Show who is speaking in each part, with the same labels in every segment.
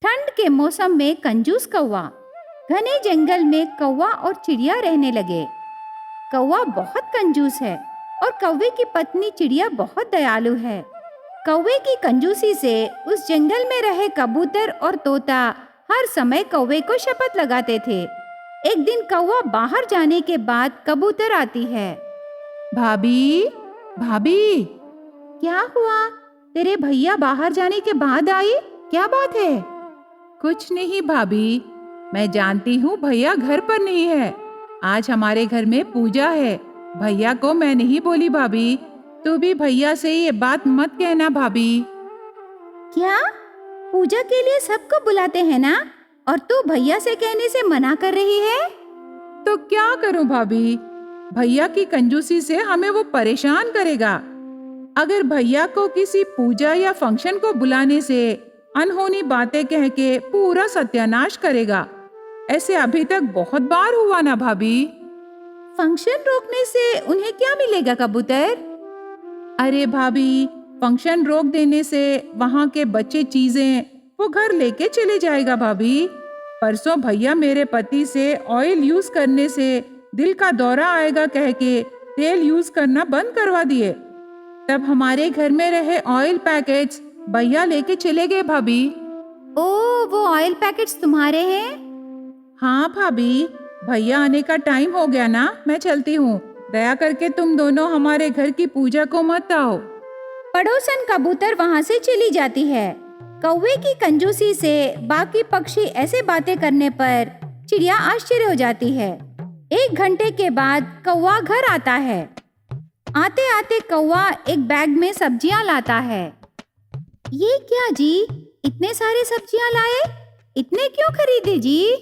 Speaker 1: ठंड के मौसम में कंजूस कौवा। घने जंगल में कौवा और चिड़िया रहने लगे। कौवा बहुत कंजूस है और कौवे की पत्नी चिड़िया बहुत दयालु है। कौवे की कंजूसी से उस जंगल में रहे कबूतर और तोता हर समय कौवे को शपथ लगाते थे। एक दिन कौवा बाहर जाने के बाद कबूतर आती है।
Speaker 2: भाभी, भाभी,
Speaker 1: क्या हुआ? तेरे भैया बाहर जाने के बाद आई? क्या बात है?
Speaker 2: कुछ नहीं भाभी, मैं जानती हूँ भैया घर पर नहीं है। आज हमारे घर में पूजा है। भैया को मैं नहीं बोली भाभी। तू भी भैया से ये बात मत कहना भाभी।
Speaker 1: क्या? पूजा के लिए सबको बुलाते हैं ना, और तू भैया से कहने से मना कर रही है?
Speaker 2: तो क्या करूँ भाभी, भैया की कंजूसी से हमें वो परेशान करेगा। अगर भैया को किसी पूजा या फंक्शन को बुलाने से अनहोनी बातें कह के पूरा सत्यानाश करेगा। ऐसे अभी तक बहुत बार हुआ ना भाभी।
Speaker 1: फंक्शन रोकने से उन्हें क्या मिलेगा कबूतर?
Speaker 2: अरे भाभी, फंक्शन रोक देने से वहाँ के बच्चे चीजें वो घर लेके चले जाएगा भाभी। परसों भैया मेरे पति से ऑयल यूज करने से दिल का दौरा आएगा कह के तेल यूज करना बंद करवा दिए। तब हमारे घर में रहे ऑयल पैकेट्स भैया लेके चले गए भाभी।
Speaker 1: ओ, वो ऑयल पैकेट्स तुम्हारे हैं?
Speaker 2: हाँ भाभी, भैया आने का टाइम हो गया ना, मैं चलती हूँ। दया करके तुम दोनों हमारे घर की पूजा को मत आओ।
Speaker 1: पड़ोसन कबूतर वहाँ से चली जाती है। कौवे की कंजूसी से बाकी पक्षी ऐसे बातें करने पर चिड़िया आश्चर्य हो जाती है। 1 घंटे के बाद कौवा घर आता है। आते आते कौवा एक बैग में सब्जियां लाता है। ये क्या जी, इतने सारे सब्जियां लाए? इतने क्यों खरीदे जी?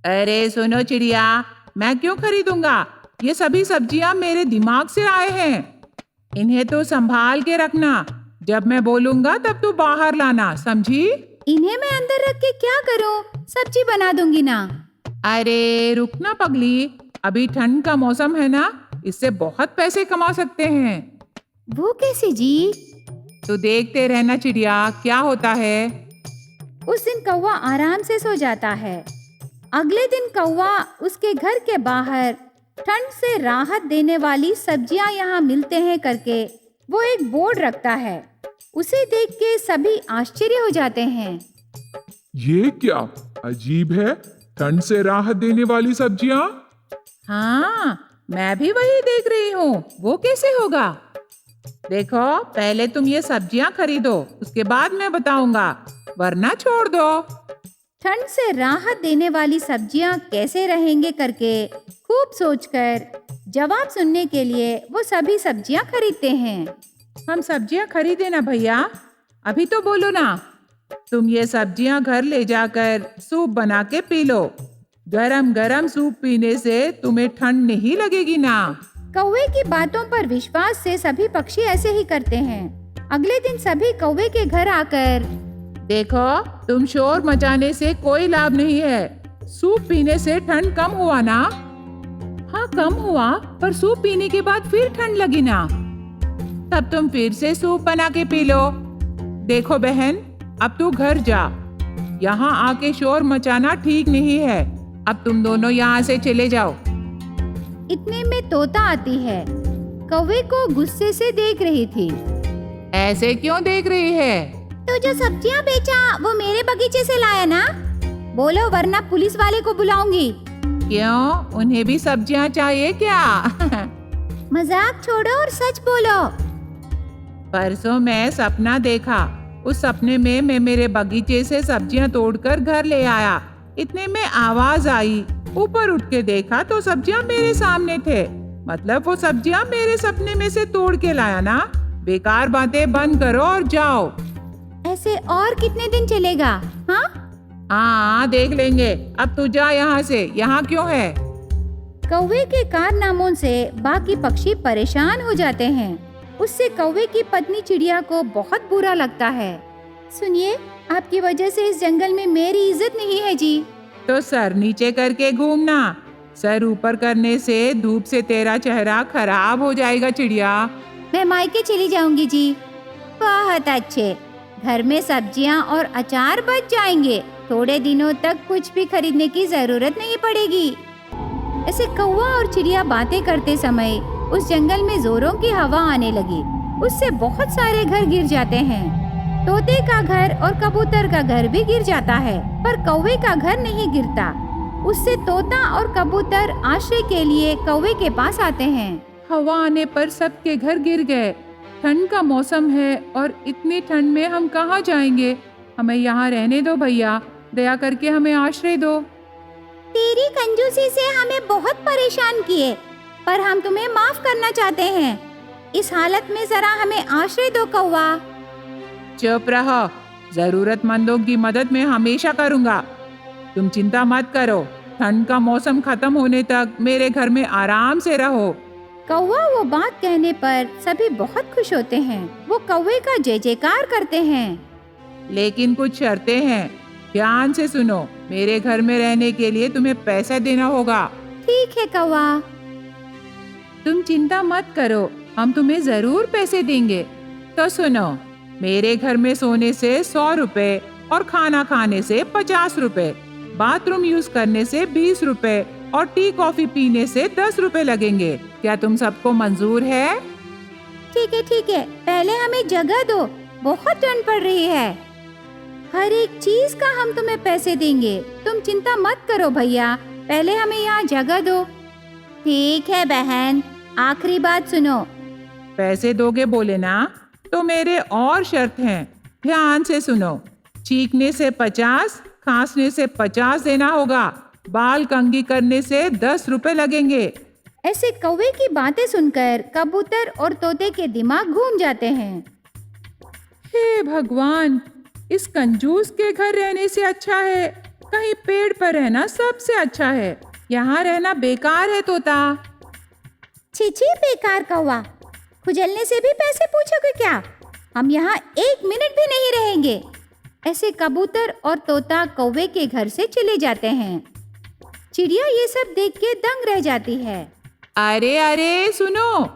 Speaker 2: अरे सुनो चिड़िया, मैं क्यों खरीदूंगा? ये सभी सब्जियां मेरे दिमाग से आए हैं। इन्हें तो संभाल के रखना। जब मैं बोलूंगा तब तू बाहर लाना, समझी?
Speaker 1: इन्हें मैं अंदर रख के क्या करूं? सब्जी बना दूंगी ना।
Speaker 2: अरे रुकना पगली, अभी ठंड का मौसम है ना, इससे बहुत पैसे कमा सकते हैं।
Speaker 1: वो कैसे जी?
Speaker 2: तो देखते रहना चिड़िया, क्या होता है।
Speaker 1: उस दिन कौवा आराम से सो जाता है। अगले दिन कौवा उसके घर के बाहर ठंड से राहत देने वाली सब्जियां यहाँ मिलते हैं करके वो एक बोर्ड रखता है। उसे देख के सभी आश्चर्य हो जाते हैं।
Speaker 3: ये क्या अजीब है, ठंड से राहत देने वाली सब्जियां?
Speaker 2: हाँ, मैं भी वही देख रही हूँ। वो कैसे होगा? देखो, पहले तुम ये सब्जियां खरीदो, उसके बाद मैं बताऊंगा, वरना छोड़ दो।
Speaker 1: ठंड से राहत देने वाली सब्जियां कैसे रहेंगे करके खूब सोचकर जवाब सुनने के लिए वो सभी सब्जियां खरीदते हैं।
Speaker 2: हम सब्जियां खरीदे ना भैया, अभी तो बोलो ना। तुम ये सब्जियां घर ले जाकर सूप बना के पी लो। गरम गरम सूप पीने से तुम्हें ठंड नहीं लगेगी ना।
Speaker 1: कौवे की बातों पर विश्वास से सभी पक्षी ऐसे ही करते हैं। अगले दिन सभी कौवे के घर आकर,
Speaker 2: देखो, तुम शोर मचाने से कोई लाभ नहीं है। सूप पीने से ठंड कम हुआ ना? हाँ कम हुआ, पर सूप पीने के बाद फिर ठंड लगी ना। तब तुम फिर से सूप बना के पी लो। देखो बहन, अब तू घर जा। यहाँ आके शोर मचाना ठीक नहीं है। अब तुम दोनों यहाँ से चले जाओ।
Speaker 1: इतने में तोता आती है। कौवे को गुस्से से देख रही थी।
Speaker 2: ऐसे क्यों देख रही है?
Speaker 1: तो जो सब्जियां बेचा वो मेरे बगीचे से लाया ना? बोलो, वरना पुलिस वाले को बुलाऊंगी।
Speaker 2: क्यों, उन्हें भी सब्जियां चाहिए क्या?
Speaker 1: मजाक छोड़ो और सच बोलो।
Speaker 2: परसों मैं सपना देखा। उस सपने में मैं मेरे बगीचे से सब्जियां तोड़कर घर ले आया। इतने में आवाज आई। ऊपर उठ के देखा तो सब्जियां मेरे सामने थे। मतलब वो सब्जियां मेरे सपने में से तोड़ के लाया ना। बेकार बातें बंद करो और जाओ।
Speaker 1: ऐसे और कितने दिन चलेगा? हाँ
Speaker 2: हाँ, देख लेंगे। अब तू जा यहाँ से। यहाँ क्यों है?
Speaker 1: कौवे के कारनामों से बाकी पक्षी परेशान हो जाते हैं। उससे कौवे की पत्नी चिड़िया को बहुत बुरा लगता है। सुनिए, आपकी वजह से इस जंगल में मेरी इज्जत नहीं है जी।
Speaker 2: तो सर नीचे करके घूमना। सर ऊपर करने से धूप से तेरा चेहरा खराब हो जाएगा चिड़िया।
Speaker 1: मैं मायके चली जाऊंगी जी। बहुत अच्छे। घर में सब्जियां और अचार बच जाएंगे। थोड़े दिनों तक कुछ भी खरीदने की जरूरत नहीं पड़ेगी। ऐसे कौवा और चिड़िया बातें करते समय उस जंगल में जोरों की हवा आने लगी। उससे बहुत सारे घर गिर जाते हैं। तोते का घर और कबूतर का घर भी गिर जाता है, पर कौवे का घर नहीं गिरता। उससे तोता और कबूतर आश्रय के लिए कौवे के पास आते हैं।
Speaker 2: हवा आने पर सबके घर गिर गए। ठंड का मौसम है और इतनी ठंड में हम कहाँ जाएंगे? हमें यहाँ रहने दो भैया, दया करके हमें आश्रय दो।
Speaker 1: तेरी कंजूसी से हमें बहुत परेशान किए, पर हम तुम्हें माफ करना चाहते हैं। इस हालत में जरा हमें आश्रय दो कौवा।
Speaker 2: चुप रहो, जरूरतमंदों की मदद मैं हमेशा करूँगा। तुम चिंता मत करो, ठंड का मौसम खत्म होने तक मेरे घर में आराम से रहो।
Speaker 1: कौवा वो बात कहने पर सभी बहुत खुश होते हैं। वो कौवे का जय जयकार करते हैं।
Speaker 2: लेकिन कुछ शर्तें हैं, ध्यान से सुनो। मेरे घर में रहने के लिए तुम्हें पैसा देना होगा।
Speaker 1: ठीक है कौवा।
Speaker 2: तुम चिंता मत करो, हम तुम्हें जरूर पैसे देंगे। तो सुनो, मेरे घर में सोने से 100 रुपए और खाना खाने से 50 रुपए, बाथरूम यूज करने से 20 रुपए और टी कॉफी पीने से 10 रुपए लगेंगे। क्या तुम सबको मंजूर है?
Speaker 1: ठीक है, पहले हमें जगह दो, बहुत ठंड पड़ रही है। हर एक चीज का हम तुम्हें पैसे देंगे। तुम चिंता मत करो भैया, पहले हमें यहाँ जगह दो। ठीक है बहन, आखिरी बात सुनो।
Speaker 2: पैसे दोगे बोले ना, तो मेरे और शर्त हैं, ध्यान से सुनो। चीखने से 50, खांसने से 50 देना होगा। बाल कंघी करने से 10 रुपए लगेंगे।
Speaker 1: ऐसे कौवे की बातें सुनकर कबूतर और तोते के दिमाग घूम जाते हैं।
Speaker 2: हे भगवान, इस कंजूस के घर रहने से अच्छा है कहीं पेड़ पर रहना सबसे अच्छा है। यहाँ रहना बेकार है तोता।
Speaker 1: छी बेकार कौवा, खुजलने से भी पैसे पूछोगे क्या? हम यहाँ 1 मिनट भी नहीं रहेंगे। ऐसे कबूतर और तोता कौवे के घर से चले जाते हैं। चिड़िया ये सब देख के दंग रह जाती है।
Speaker 2: अरे सुनो,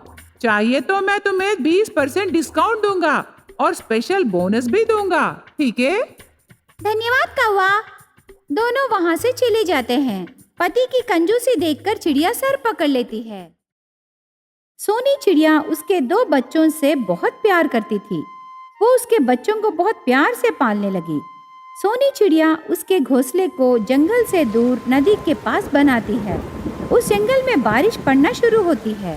Speaker 2: चाहिए तो मैं तुम्हें 20% डिस्काउंट दूंगा और स्पेशल बोनस भी दूंगा, ठीक है?
Speaker 1: धन्यवाद कौवा। दोनों वहाँ से चले जाते हैं। पति की कंजूसी देखकर चिड़िया सर पकड़ लेती है। सोनी चिड़िया उसके 2 बच्चों से बहुत प्यार करती थी। वो उसके बच्चों को बहुत प्यार से पालने लगी। सोनी चिड़िया उसके घोंसले को जंगल से दूर नदी के पास बनाती है। उस जंगल में बारिश पड़ना शुरू होती है।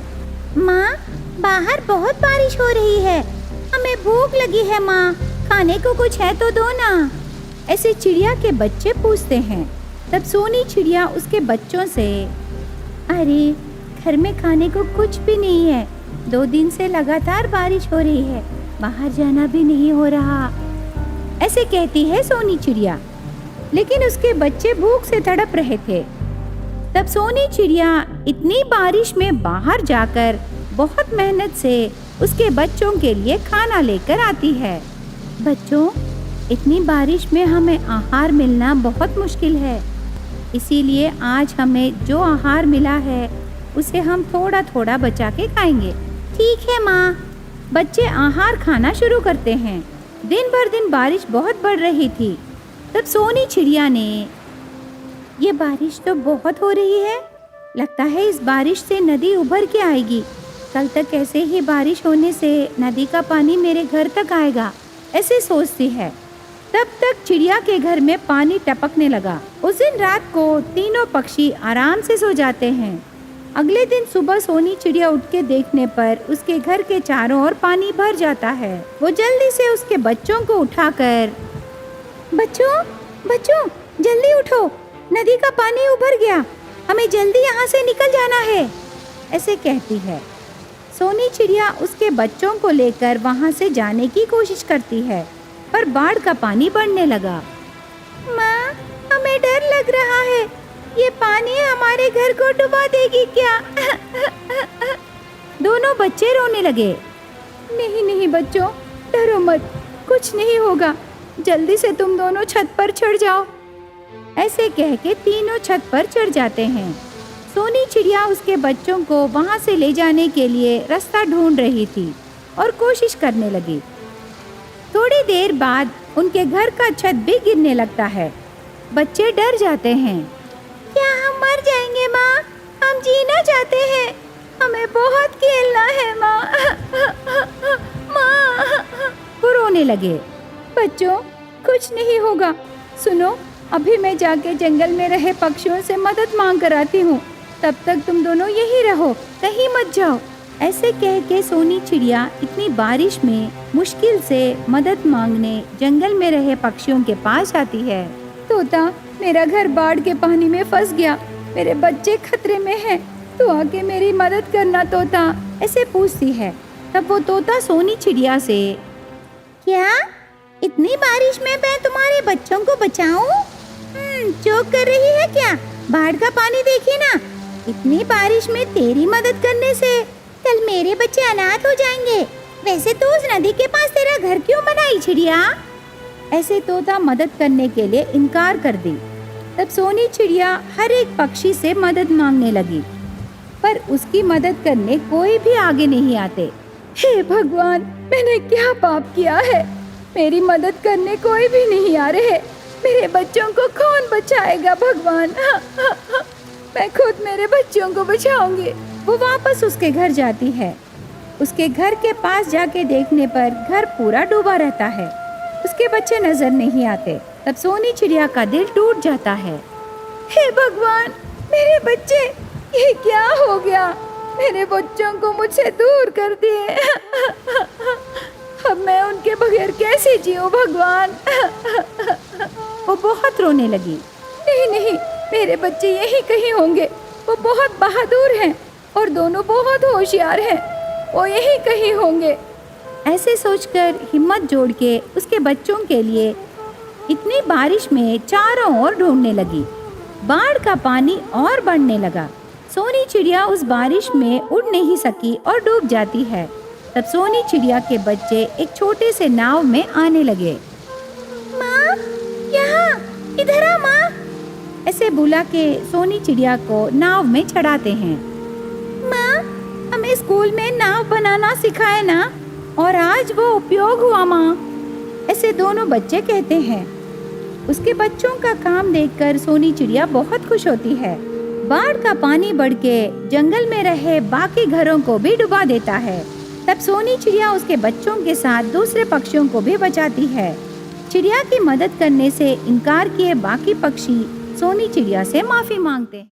Speaker 1: माँ, बाहर बहुत बारिश हो रही है। हमें भूख लगी है माँ, खाने को कुछ है तो दो ना। ऐसे चिड़िया के बच्चे पूछते हैं। तब सोनी चिड़िया उसके बच्चों से, अरे घर में खाने को कुछ भी नहीं है। 2 दिन से लगातार बारिश हो रही है, बाहर जाना भी नहीं हो रहा, ऐसे कहती है सोनी चिड़िया। लेकिन उसके बच्चे भूख से तड़प रहे थे। तब सोनी चिड़िया इतनी बारिश में बाहर जाकर बहुत मेहनत से उसके बच्चों के लिए खाना लेकर आती है। बच्चों, इतनी बारिश में हमें आहार मिलना बहुत मुश्किल है, इसीलिए आज हमें जो आहार मिला है उसे हम थोड़ा थोड़ा बचा के खाएंगे। ठीक है माँ। बच्चे आहार खाना शुरू करते हैं। दिन भर दिन बारिश बहुत बढ़ रही थी। तब सोनी चिड़िया ने, ये बारिश तो बहुत हो रही है, लगता है इस बारिश से नदी उभर के आएगी। कल तक ऐसे ही बारिश होने से नदी का पानी मेरे घर तक आएगा, ऐसे सोचती है। तब तक चिड़िया के घर में पानी टपकने लगा। उस दिन रात को तीनों पक्षी आराम से सो जाते हैं। अगले दिन सुबह सोनी चिड़िया उठ के देखने पर उसके घर के चारों ओर पानी भर जाता है। वो जल्दी से उसके बच्चों को उठाकर, बच्चों जल्दी उठो, नदी का पानी उभर गया, हमें जल्दी यहाँ से निकल जाना है, ऐसे कहती है। सोनी चिड़िया उसके बच्चों को लेकर वहाँ से जाने की कोशिश करती है, पर बाढ़ का पानी बढ़ने लगा। माँ, हमें डर लग रहा है, ये पानी हमारे घर को डुबा देगी क्या? दोनों बच्चे रोने लगे। नहीं बच्चों, डरो मत, कुछ नहीं होगा, जल्दी से तुम दोनों छत पर चढ़ जाओ, ऐसे कह के तीनों छत पर चढ़ जाते हैं। सोनी चिड़िया उसके बच्चों को वहां से ले जाने के लिए रास्ता ढूंढ रही थी और कोशिश करने लगी। थोड़ी देर बाद उनके घर का छत भी गिरने लगता है। बच्चे डर जाते हैं। क्या हम मर जाएंगे माँ? हम जीना चाहते हैं, हमें बहुत खेलना है माँ। माँ। वो रोने लगे। बच्चों, कुछ नहीं होगा। सुनो, अभी मैं जाके जंगल में रहे पक्षियों से मदद मांग कर आती हूँ। तब तक तुम दोनों यहीं रहो, कहीं मत जाओ। ऐसे कह के सोनी चिड़िया इतनी बारिश में मुश्किल से मदद मांगने जंगल में रहे पक्षियों के पास आती है। तोता, मेरा घर बाढ़ के पानी में फंस गया, मेरे बच्चे खतरे में हैं, तो आके मेरी मदद करना तोता, ऐसे पूछती है। तब वो तोता सोनी चिड़िया से, क्या इतनी बारिश में मैं तुम्हारे बच्चों को बचाऊं? जोक कर रही है क्या? बाढ़ का पानी देखिए ना, इतनी बारिश में तेरी मदद करने से कल मेरे बच्चे अनाथ हो जाएंगे। वैसे तो उस नदी के पास तेरा घर क्यों बनाई चिड़िया? ऐसे तोता मदद करने के लिए इनकार कर दी। तब सोनी चिड़िया हर एक पक्षी से मदद मांगने लगी, पर उसकी मदद करने कोई भी आगे नहीं आते। हे भगवान, मैंने क्या पाप किया है? मेरी मदद करने कोई भी नहीं आ रहे। मेरे बच्चों को कौन बचाएगा भगवान? मैं खुद मेरे बच्चों को बचाऊंगी। वो वापस उसके घर जाती है। उसके घर के पास जाके देखने पर घर पूरा डूबा रहता है। उसके बच्चे नजर नहीं आते। तब सोनी चिड़िया का दिल टूट जाता है। हे भगवान, मेरे बच्चे, ये क्या हो गया? मेरे बच्चों को मुझसे दूर कर दिए। अब मैं उनके बगैर कैसे जीऊं भगवान? वो बहुत रोने लगी। नहीं नहीं, मेरे बच्चे यहीं कहीं होंगे। वो बहुत बहादुर हैं और दोनों बहुत होशियार हैं। वो यहीं कहीं होंगे। ऐसे सोचकर हिम्मत जोड़ के उसके बच्चों के लिए इतनी बारिश में चारों ओर ढूंढने लगी। बाढ़ का पानी और बढ़ने लगा। सोनी चिड़िया उस बारिश में उड़ नहीं सकी और डूब जाती है। तब सोनी चिड़िया के बच्चे एक छोटे से नाव में आने लगे। माँ, यहाँ इधर आ माँ, ऐसे बुला के सोनी चिड़िया को नाव में चढ़ाते हैं। माँ, हमें स्कूल में नाव बनाना सिखाए ना, और आज वो उपयोग हुआ माँ, ऐसे दोनों बच्चे कहते हैं। उसके बच्चों का काम देखकर सोनी चिड़िया बहुत खुश होती है। बाढ़ का पानी बढ़ के जंगल में रहे बाकी घरों को भी डुबा देता है। तब सोनी चिड़िया उसके बच्चों के साथ दूसरे पक्षियों को भी बचाती है। चिड़िया की मदद करने से इनकार किए बाकी पक्षी सोनी चिड़िया से माफी मांगते हैं।